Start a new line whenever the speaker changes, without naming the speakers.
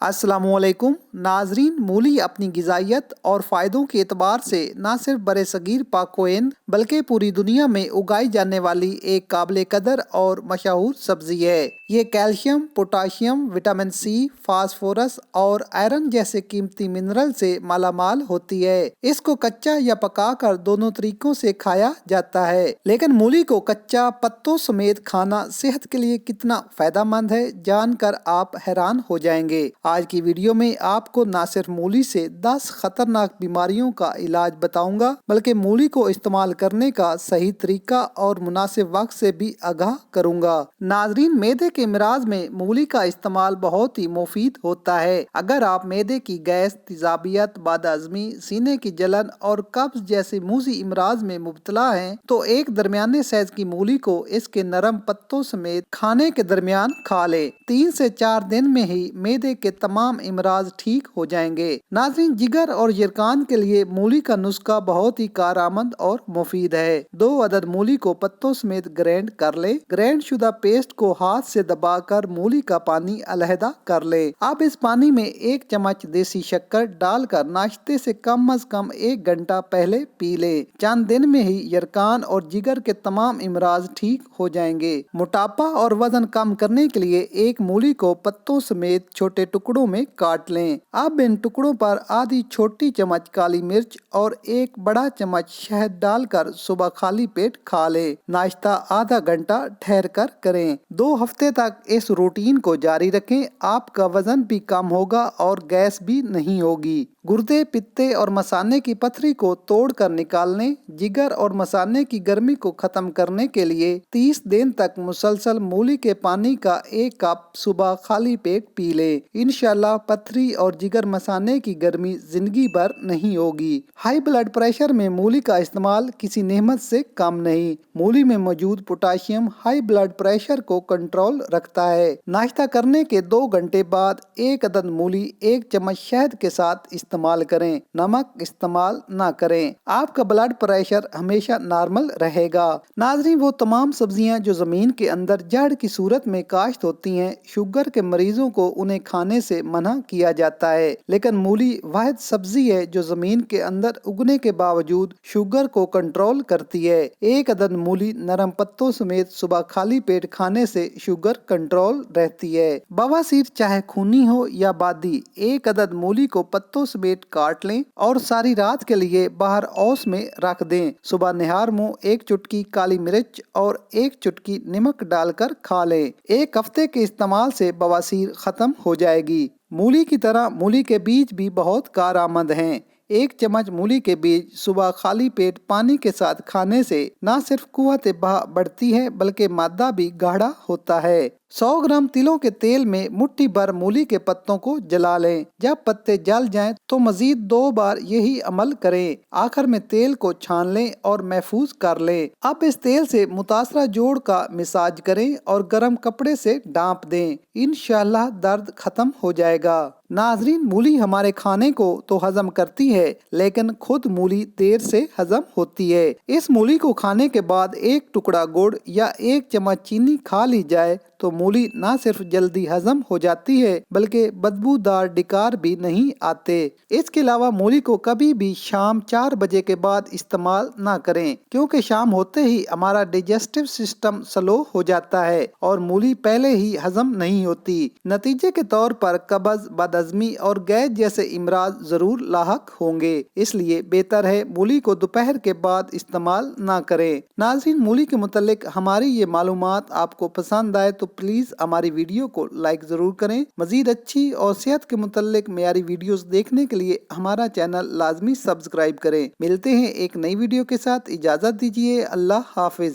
अस्सलामुअलैकुम नाजरीन, मूली अपनी ग़िज़ाइयत और फ़ायदों के एतबार से न सिर्फ बरसगीर पाक-ओ-हिंद बल्कि पूरी दुनिया में उगाई जाने वाली एक काबिल कदर और मशहूर सब्ज़ी है। ये calcium, potassium, vitamin C, phosphorus और आयरन जैसे कीमती मिनरल से मालामाल होती है। इसको कच्चा या पकाकर दोनों तरीकों से खाया जाता है। लेकिन मूली को कच्चा पत्तों समेत खाना सेहत के लिए कितना फ़ायदेमंद है, जानकर आप हैरान हो जाएंगे। आज की वीडियो में आपको न सिर्फ मूली से 10 खतरनाक बीमारियों का इलाज बताऊंगा, बल्कि मूली को इस्तेमाल करने का सही तरीका और मुनासिब वक्त से भी आगाह करूंगा। नाजरीन, मैदे के इमराज में मूली का इस्तेमाल बहुत ही मुफीद होता है। अगर आप मैदे की गैस, तेजाबियत, बदहज़मी, सीने की जलन और कब्ज जैसे मूजी इमराज में मुब्तला हैं, तो एक दरमियाने साइज की मूली को इसके नरम पत्तों समेत खाने के दरमियान खा ले। 3 से 4 दिन में ही मैदे के तमाम इमराज ठीक हो जाएंगे। नाज़रीन, जिगर और यरकान के लिए मूली का नुस्खा बहुत ही कारआमद और मुफीद है। 2 अदद मूली को पत्तों समेत ग्राइंड कर ले। ग्राइंड शुदा पेस्ट को हाथ से दबाकर मूली का पानी अलहदा कर ले। अब इस पानी में 1 चम्मच देसी शक्कर डालकर नाश्ते से कम अज कम 1 घंटा पहले पी ले। चंद दिन में ही यरकान और जिगर के तमाम इमराज ठीक हो जाएंगे। मोटापा और वजन कम करने के लिए एक मूली को पत्तों समेत छोटे टुकड़ों में काट लें। अब इन टुकड़ों पर आधी छोटी चम्मच काली मिर्च और 1 बड़ा चम्मच शहद डालकर सुबह खाली पेट खा ले। नाश्ता आधा घंटा ठहर कर करें। 2 हफ्ते तक इस रूटीन को जारी रखें। आपका वजन भी कम होगा और गैस भी नहीं होगी। गुर्दे, पित्ते और मसाने की पथरी को तोड़कर निकालने, जिगर और मसाने की गर्मी को खत्म करने के लिए 30 दिन तक मुसलसल मूली के पानी का 1 कप सुबह खाली पेट पी ले। इंशाल्लाह पथरी और जिगर मसाने की गर्मी जिंदगी भर नहीं होगी। हाई ब्लड प्रेशर में मूली का इस्तेमाल किसी नेमत से कम नहीं। मूली में मौजूद पोटाशियम हाई ब्लड प्रेशर को कंट्रोल रखता है। नाश्ता करने के 2 घंटे बाद 1 अदद मूली 1 चम्मच शहद के साथ इस्तेमाल करें। नमक इस्तेमाल ना करें। आपका ब्लड प्रेशर हमेशा नॉर्मल रहेगा। नाज़रीन, वो तमाम सब्जियां जो जमीन के अंदर जड़ की सूरत में काश्त होती हैं, शुगर के मरीजों को उन्हें खाने से मना किया जाता है। लेकिन मूली वाहिद सब्जी है जो जमीन के अंदर उगने के बावजूद शुगर को कंट्रोल करती है। 1 अदद मूली नरम पत्तों समेत सुबह खाली पेट खाने से शुगर कंट्रोल रहती है। बवासीर चाहे खूनी हो या बादी, 1 अदद मूली को पत्तों समेत काट लें और सारी रात के लिए बाहर औस में रख दें। सुबह निहार मुंह 1 चुटकी काली मिर्च और 1 चुटकी नमक डालकर खा लें। 1 हफ्ते के इस्तेमाल से बवासीर खत्म हो जाएगी। मूली की तरह मूली के बीज भी बहुत कारआमद हैं। 1 चम्मच मूली के बीज सुबह खाली पेट पानी के साथ खाने से न सिर्फ कुव्वत बहा बढ़ती है, बल्कि मादा भी गाढ़ा होता है। 100 ग्राम तिलों के तेल में मुट्ठी भर मूली के पत्तों को जला लें। जब पत्ते जल जाएं तो मजीद 2 बार यही अमल करें। आखिर में तेल को छान लें और महफूज कर लें। अब इस तेल से मुतासरा जोड़ का मिसाज करें और गर्म कपड़े से ढांप दें। इंशाल्लाह दर्द खत्म हो जाएगा। नाजरीन, मूली हमारे खाने को तो हजम करती है, लेकिन खुद मूली देर से हजम होती है। इस मूली को खाने के बाद 1 टुकड़ा गुड़ या 1 चम्मच चीनी खा ली जाए तो मूली न सिर्फ जल्दी हजम हो जाती है, बल्कि बदबूदार डिकार भी नहीं आते। इसके अलावा मूली को कभी भी शाम 4 बजे के बाद इस्तेमाल ना करें, क्योंकि शाम होते ही हमारा डाइजेस्टिव सिस्टम स्लो हो जाता है और मूली पहले ही हजम नहीं होती। नतीजे के तौर पर कब्ज, बदहज़मी और गैस जैसे इमराज जरूर लाहक होंगे। इसलिए बेहतर है मूली को दोपहर के बाद इस्तेमाल ना करें। नाज़रीन, मूली के मुतालिक हमारी ये मालूमात आपको पसंद आए तो प्लीज हमारी वीडियो को लाइक जरूर करें। मजीद अच्छी और सेहत के मुतालिक मेरी वीडियोस देखने के लिए हमारा चैनल लाजमी सब्सक्राइब करें। मिलते हैं एक नई वीडियो के साथ। इजाजत दीजिए। अल्लाह हाफिज।